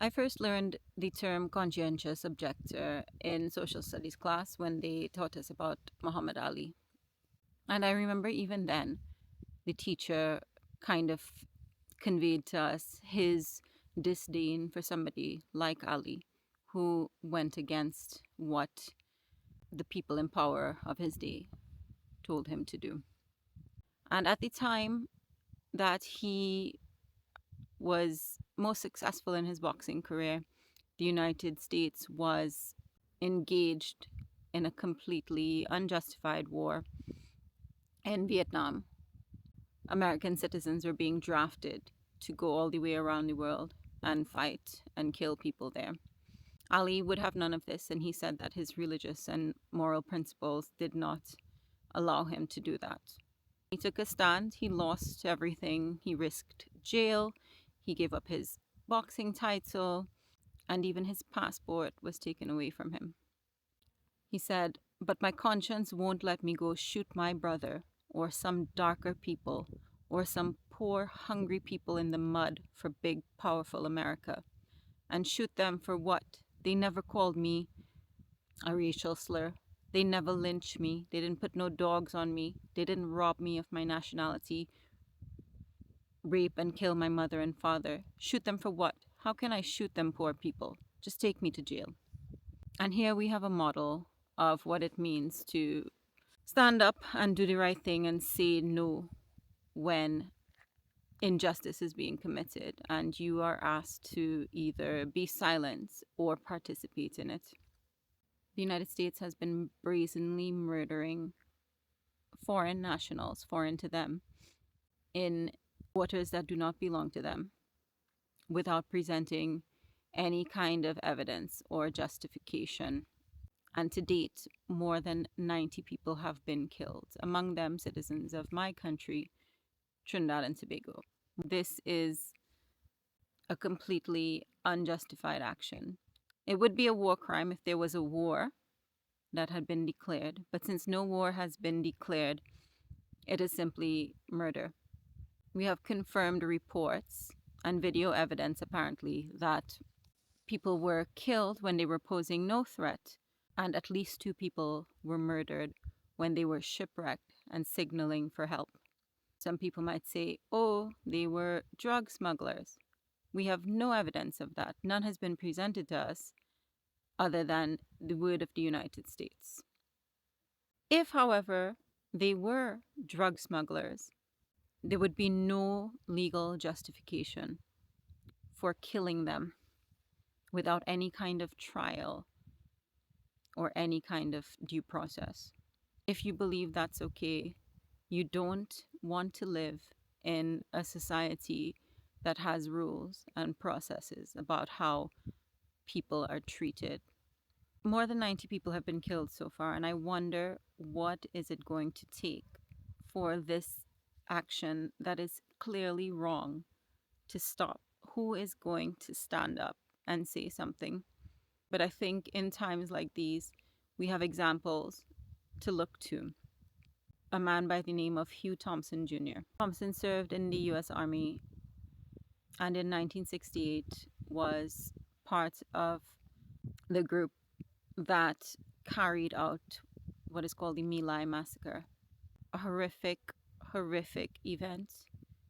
I first learned the term conscientious objector in social studies class when they taught us about Muhammad Ali. And I remember even then, the teacher kind of conveyed to us his disdain for somebody like Ali, who went against what the people in power of his day told him to do. And at the time that he was most successful in his boxing career, the United States was engaged in a completely unjustified war in Vietnam. American citizens were being drafted to go all the way around the world and fight and kill people there. Ali would have none of this, and he said that his religious and moral principles did not allow him to do that. He took a stand, he lost everything, he risked jail, he gave up his boxing title, and even his passport was taken away from him. He said, "But my conscience won't let me go shoot my brother, or some darker people, or some poor, hungry people in the mud for big, powerful America. And shoot them for what? They never called me a racial slur. They never lynched me. They didn't put no dogs on me. They didn't rob me of my nationality, rape and kill my mother and father. Shoot them for what? How can I shoot them poor people? Just take me to jail." And here we have a model of what it means to stand up and do the right thing and say no when injustice is being committed and you are asked to either be silent or participate in it. The United States has been brazenly murdering foreign nationals, foreign to them, in waters that do not belong to them without presenting any kind of evidence or justification. And to date, more than 90 people have been killed, among them citizens of my country, Trinidad and Tobago. This is a completely unjustified action. It would be a war crime if there was a war that had been declared, but since no war has been declared, it is simply murder. We have confirmed reports and video evidence, apparently, that people were killed when they were posing no threat, and at least 2 people were murdered when they were shipwrecked and signaling for help. Some people might say, oh, they were drug smugglers. We have no evidence of that. None has been presented to us other than the word of the United States. If, however, they were drug smugglers, there would be no legal justification for killing them without any kind of trial or any kind of due process. If you believe that's okay, you don't want to live in a society that has rules and processes about how people are treated. More than 90 people have been killed so far, and I wonder what is it going to take for this action that is clearly wrong to stop? Who is going to stand up and say something? But I think in times like these, we have examples to look to. A man by the name of Hugh Thompson Jr. Thompson served in the U.S. Army and in 1968 was part of the group that carried out what is called the My Lai massacre, a horrific event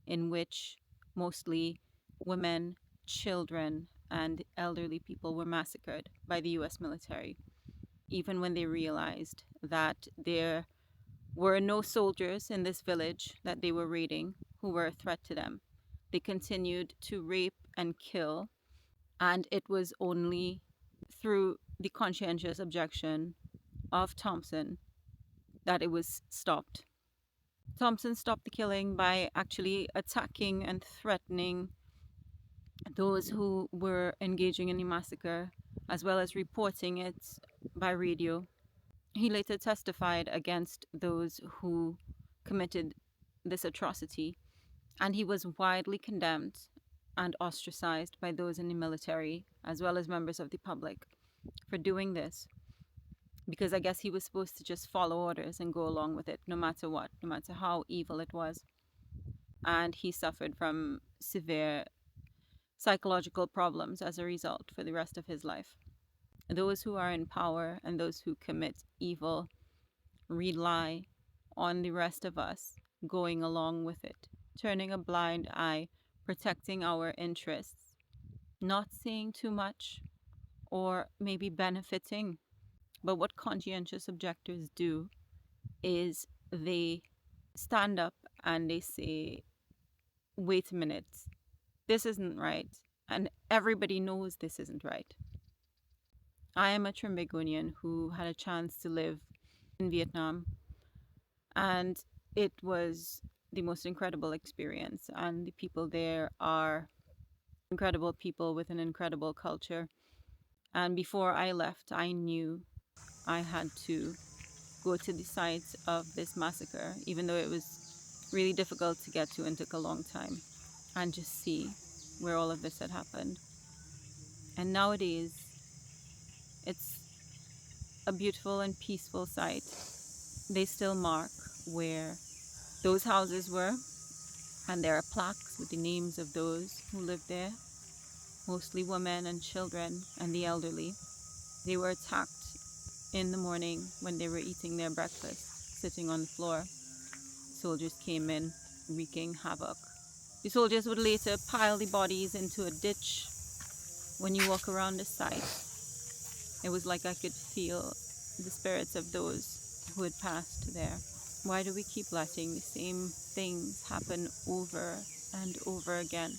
in which mostly women, children, and elderly people were massacred by the US military, even when they realized that there were no soldiers in this village that they were raiding who were a threat to them. They continued to rape and kill, and it was only through the conscientious objection of Thompson that it was stopped. Thompson stopped the killing by actually attacking and threatening those who were engaging in the massacre, as well as reporting it by radio. He later testified against those who committed this atrocity, and he was widely condemned and ostracized by those in the military, as well as members of the public, for doing this. Because I guess he was supposed to just follow orders and go along with it, no matter what, no matter how evil it was. And he suffered from severe psychological problems as a result for the rest of his life. Those who are in power and those who commit evil rely on the rest of us going along with it, turning a blind eye, protecting our interests, not saying too much, or maybe benefiting. But what conscientious objectors do is they stand up and they say, wait a minute, this isn't right. And everybody knows this isn't right. I am a Trimbegonian who had a chance to live in Vietnam, and it was the most incredible experience. And the people there are incredible people with an incredible culture. And before I left, I knew I had to go to the site of this massacre, even though it was really difficult to get to and took a long time, and just see where all of this had happened. And nowadays, it's a beautiful and peaceful site. They still mark where those houses were, and there are plaques with the names of those who lived there, mostly women and children and the elderly. They were attacked in the morning when they were eating their breakfast, sitting on the floor. Soldiers came in, wreaking havoc. The soldiers would later pile the bodies into a ditch. When you walk around the site, it was like I could feel the spirits of those who had passed there. Why do we keep letting the same things happen over and over again?